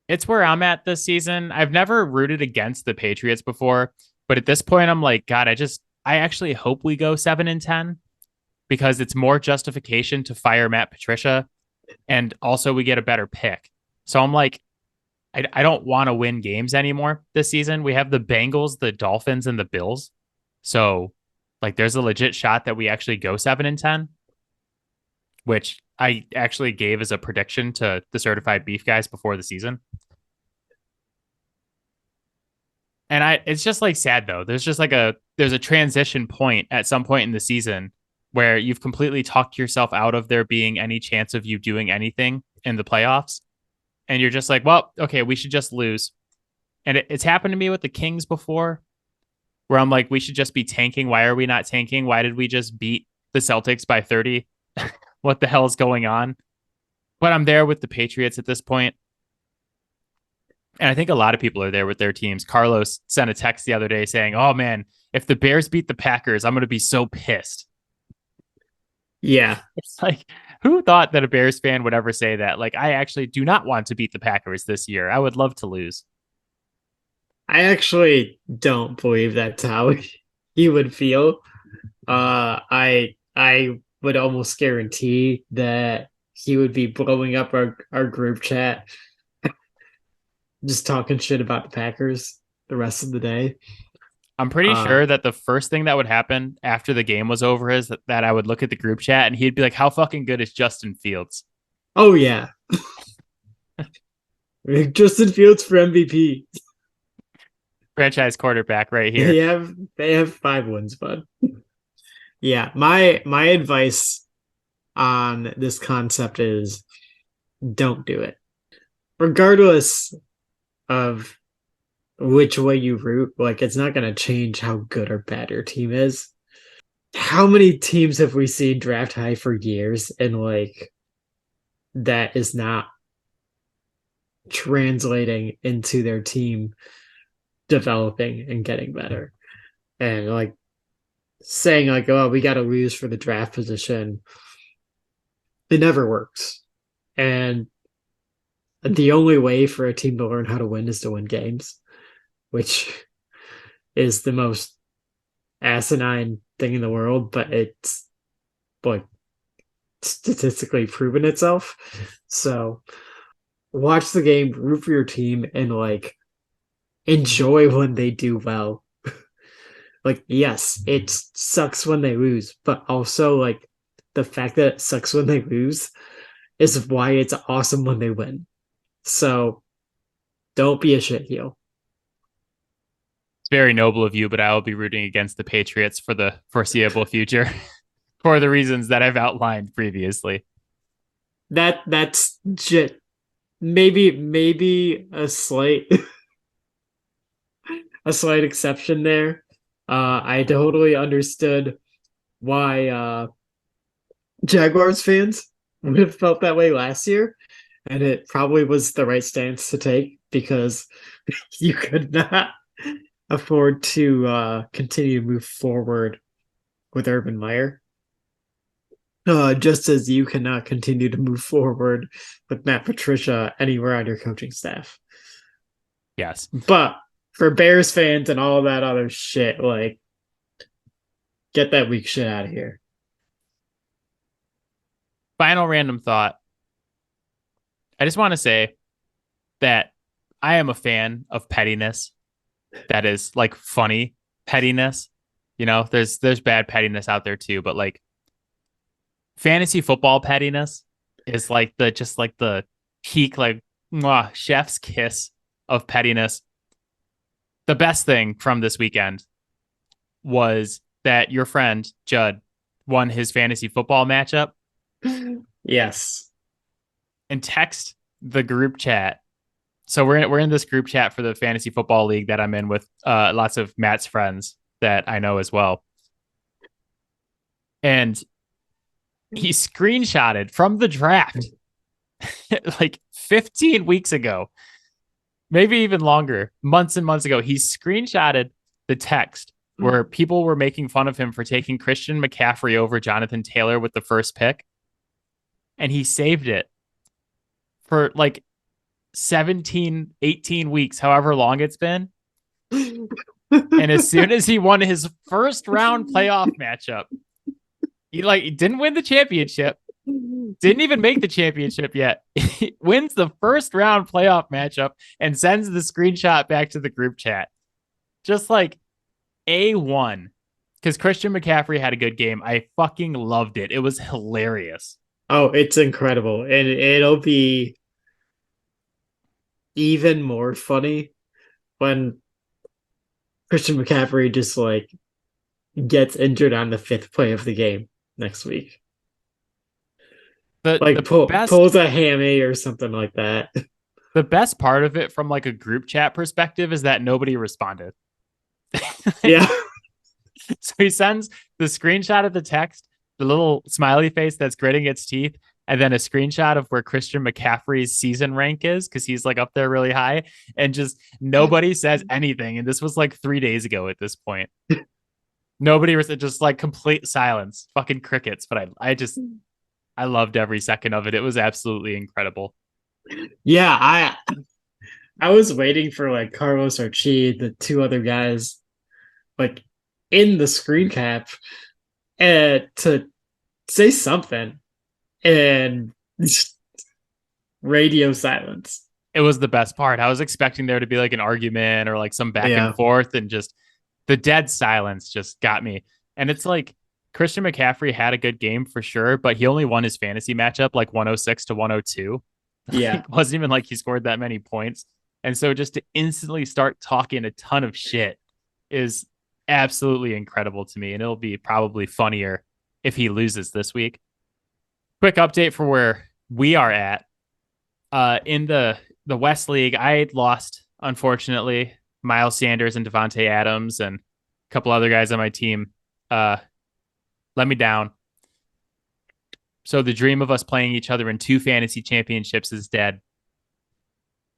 It's where I'm at this season. I've never rooted against the Patriots before, but at this point I'm like, God, I actually hope we go 7-10 because it's more justification to fire Matt Patricia. And also we get a better pick. So I'm like, I don't want to win games anymore this season. We have the Bengals, the Dolphins, and the Bills. So like there's a legit shot that we actually go 7-10. which I actually gave as a prediction to the certified beef guys before the season. And it's just like sad though. There's a transition point at some point in the season where you've completely talked yourself out of there being any chance of you doing anything in the playoffs. And you're just like, well, okay, we should just lose. And it's happened to me with the Kings before, where I'm like, we should just be tanking. Why are we not tanking? Why did we just beat the Celtics by 30? What the hell is going on? But I'm there with the Patriots at this point. And I think a lot of people are there with their teams. Carlos sent a text the other day saying, oh man, if the Bears beat the Packers, I'm going to be so pissed. Yeah. It's like, who thought that a Bears fan would ever say that? Like, I actually do not want to beat the Packers this year. I would love to lose. I actually don't believe that's how he would feel. I would almost guarantee that he would be blowing up our group chat, just talking shit about the Packers the rest of the day. I'm pretty sure that the first thing that would happen after the game was over is that I would look at the group chat and he'd be like, how fucking good is Justin Fields? Oh, yeah. Justin Fields for MVP. Franchise quarterback right here. They have 5 wins, bud. Yeah, my advice on this concept is don't do it. Regardless of which way you root, like it's not going to change how good or bad your team is. How many teams have we seen draft high for years and like that is not translating into their team developing and getting better? And like saying like, oh, we got to lose for the draft position, it never works. And the only way for a team to learn how to win is to win games, which is the most asinine thing in the world, but it's like statistically proven itself. So watch the game, root for your team, and like enjoy when they do well. Like, yes, it sucks when they lose, but also like the fact that it sucks when they lose is why it's awesome when they win. So don't be a shitheel. It's very noble of you, but I will be rooting against the Patriots for the foreseeable future for the reasons that I've outlined previously. That's just maybe a slight a slight exception there. I totally understood why Jaguars fans would have felt that way last year, and it probably was the right stance to take because you could not afford to continue to move forward with Urban Meyer. Just as you cannot continue to move forward with Matt Patricia anywhere on your coaching staff. Yes. But for Bears fans and all that other shit, like, get that weak shit out of here. Final random thought. I just want to say that I am a fan of pettiness. That is like funny pettiness. You know, there's bad pettiness out there too, but like fantasy football pettiness is like the peak, like chef's kiss of pettiness. The best thing from this weekend was that your friend Judd won his fantasy football matchup. Yes. And text the group chat. So we're in this group chat for the fantasy football league that I'm in with lots of Matt's friends that I know as well. And he screenshotted from the draft like 15 weeks ago, maybe even longer, months and months ago. He screenshotted the text where people were making fun of him for taking Christian McCaffrey over Jonathan Taylor with the first pick. And he saved it for like 17, 18 weeks, however long it's been. And as soon as he won his first round playoff matchup, he didn't win the championship, didn't even make the championship yet. He wins the first round playoff matchup and sends the screenshot back to the group chat. Just like A1. Because Christian McCaffrey had a good game. I fucking loved it. It was hilarious. Oh, it's incredible. And it'll be even more funny when Christian McCaffrey just like gets injured on the fifth play of the game next week. Like The best pulls a hammy or something like that. the best part of it from like a group chat perspective is that nobody responded. Yeah. So he sends the screenshot of the text, the little smiley face that's gritting its teeth, and then a screenshot of where Christian McCaffrey's season rank is because he's like up there really high, and just nobody says anything. And this was like 3 days ago at this point. Nobody was just like complete silence, fucking crickets. But I loved every second of it. It was absolutely incredible. Yeah, I was waiting for like Carlos or Chi, the two other guys, like in the screen cap, and to say something, and radio silence. It was the best part. I was expecting there to be like an argument or like some back and Yeah, forth, and just the dead silence just got me. And it's like Christian McCaffrey had a good game for sure, but he only won his fantasy matchup like 106 to 102. yeah, It wasn't even like he scored that many points. And so just to instantly start talking a ton of shit is absolutely incredible to me. And it'll be probably funnier if he loses this week. Quick update for where we are at. In the West League, I lost, unfortunately. Miles Sanders and Devontae Adams and a couple other guys on my team let me down. So the dream of us playing each other in 2 fantasy championships is dead.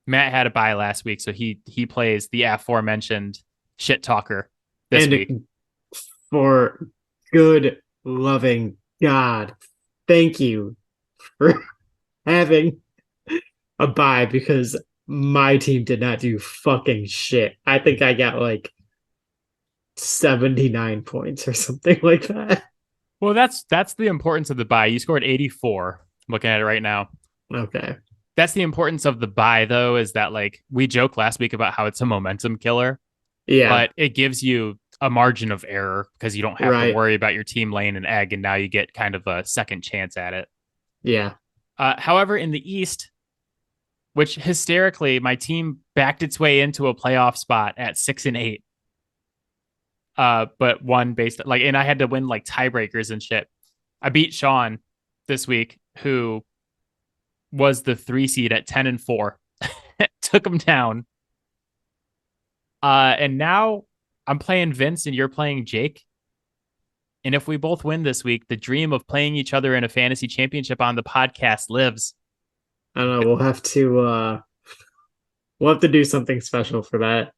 Matt had a bye last week, so he plays the aforementioned shit talker this and week. for good loving God, thank you for having a bye because my team did not do fucking shit. I think I got like 79 points or something like that. Well, that's the importance of the bye. You scored 84. I'm looking at it right now. Okay. That's the importance of the bye, though, is that like we joked last week about how it's a momentum killer, Yeah. but it gives you a margin of error because you don't have to Right. worry about your team laying an egg, and now you get kind of a second chance at it. Yeah. However, in the East, which hysterically my team backed its way into a playoff spot at 6-8, but won based like, and I had to win like tiebreakers and shit. I beat Sean this week, who was the 3 seed at 10-4. Took him down. And now I'm playing Vince and you're playing Jake. And if we both win this week, the dream of playing each other in a fantasy championship on the podcast lives. I don't know. We'll have to do something special for that.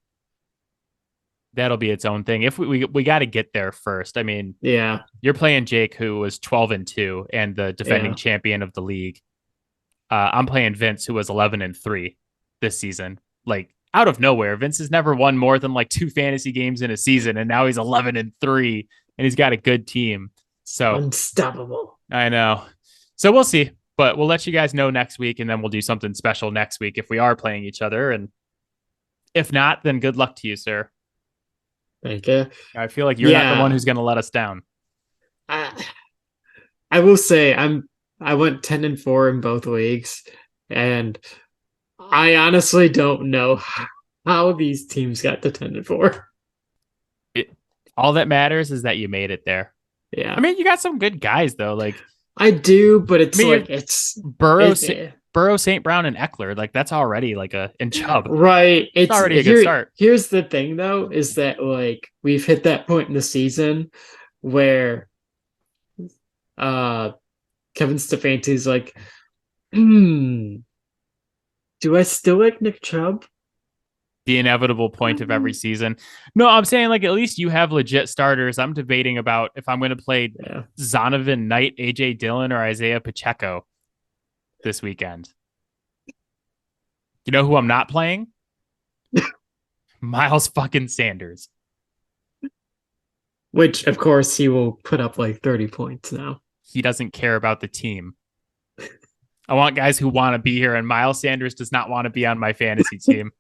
That'll be its own thing. If we got to get there first. I mean, Yeah. you're playing Jake, who was 12-2 and the defending Yeah. champion of the league. I'm playing Vince, who was 11-3 this season. Like out of nowhere, Vince has never won more than like 2 fantasy games in a season, and now he's 11-3, and he's got a good team. So Unstoppable. I know. So we'll see, but we'll let you guys know next week, and then we'll do something special next week if we are playing each other. And if not, then good luck to you, sir. Thank you. I feel like you're not the one who's going to let us down. I will say I went 10-4 in both leagues, and I honestly don't know how these teams got to 10-4. All that matters is that you made it there. Yeah. I mean, you got some good guys though. Like I do, but it's I mean, like it's Burrow, St. Brown, and Eckler. Like that's already like and Chubb. right. It's already a good start. Here's the thing though, is that like we've hit that point in the season where Kevin Stefanski's like, do I still like Nick Chubb? The inevitable point of every season. No, I'm saying like at least you have legit starters. I'm debating about if I'm going to play Zonovan Knight, AJ Dillon, or Isaiah Pacheco this weekend. You know who I'm not playing? Miles fucking Sanders. Which, of course, he will put up like 30 points now. He doesn't care about the team. I want guys who want to be here, and Miles Sanders does not want to be on my fantasy team.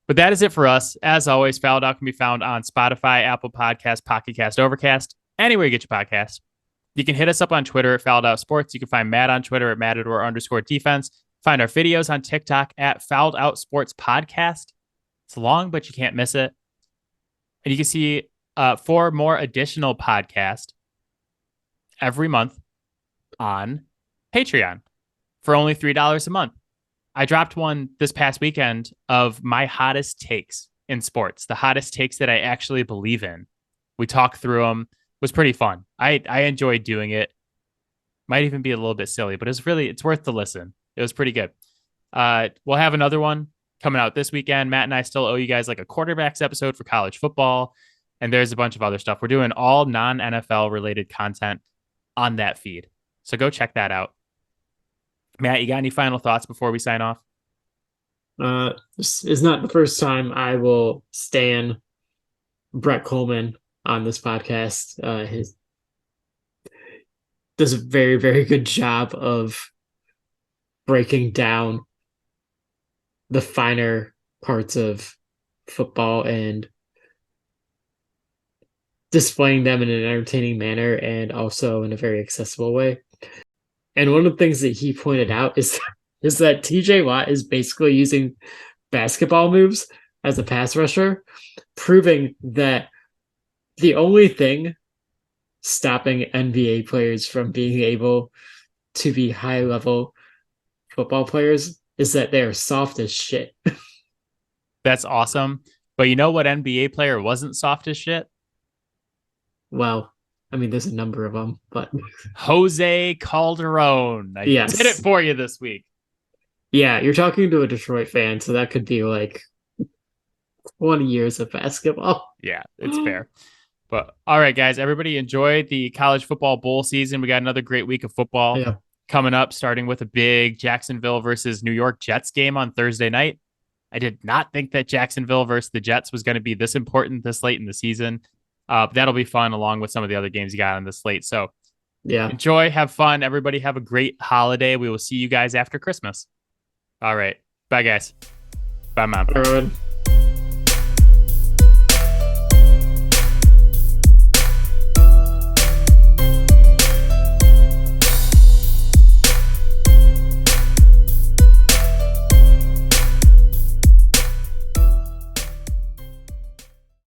But that is it for us. As always, Fouled Out can be found on Spotify, Apple Podcasts, Pocket Cast, Overcast, anywhere you get your podcasts. You can hit us up on Twitter at Fouled Out Sports. You can find Matt on Twitter at Matador_defense. Find our videos on TikTok at Fouled Out Sports Podcast. It's long, but you can't miss it. And you can see 4 more additional podcasts every month on Patreon for only $3 a month. I dropped one this past weekend of my hottest takes in sports, the hottest takes that I actually believe in. We talked through them. It was pretty fun. I enjoyed doing it. Might even be a little bit silly, but it's worth the listen. It was pretty good. We'll have another one coming out this weekend. Matt and I still owe you guys like a quarterbacks episode for college football. And there's a bunch of other stuff. We're doing all non-NFL related content on that feed. So go check that out. Matt, you got any final thoughts before we sign off? This is not the first time I will stan Brett Coleman on this podcast. His does a very, very good job of breaking down the finer parts of football and displaying them in an entertaining manner and also in a very accessible way. And one of the things that he pointed out is that TJ Watt is basically using basketball moves as a pass rusher, proving that the only thing stopping NBA players from being able to be high-level football players is that they are soft as shit. That's awesome. But you know what NBA player wasn't soft as shit? Well, I mean, there's a number of them, but Jose Calderon. I did it for you this week. Yeah, you're talking to a Detroit fan, so that could be like 20 years of basketball. Yeah, it's fair. But all right, guys, everybody enjoy the college football bowl season. We got another great week of football coming up, starting with a big Jacksonville versus New York Jets game on Thursday night. I did not think that Jacksonville versus the Jets was going to be this important this late in the season. But that'll be fun along with some of the other games you got on the slate. So enjoy, have fun. Everybody have a great holiday. We will see you guys after Christmas. All right. Bye, guys. Bye, Mom. Everyone.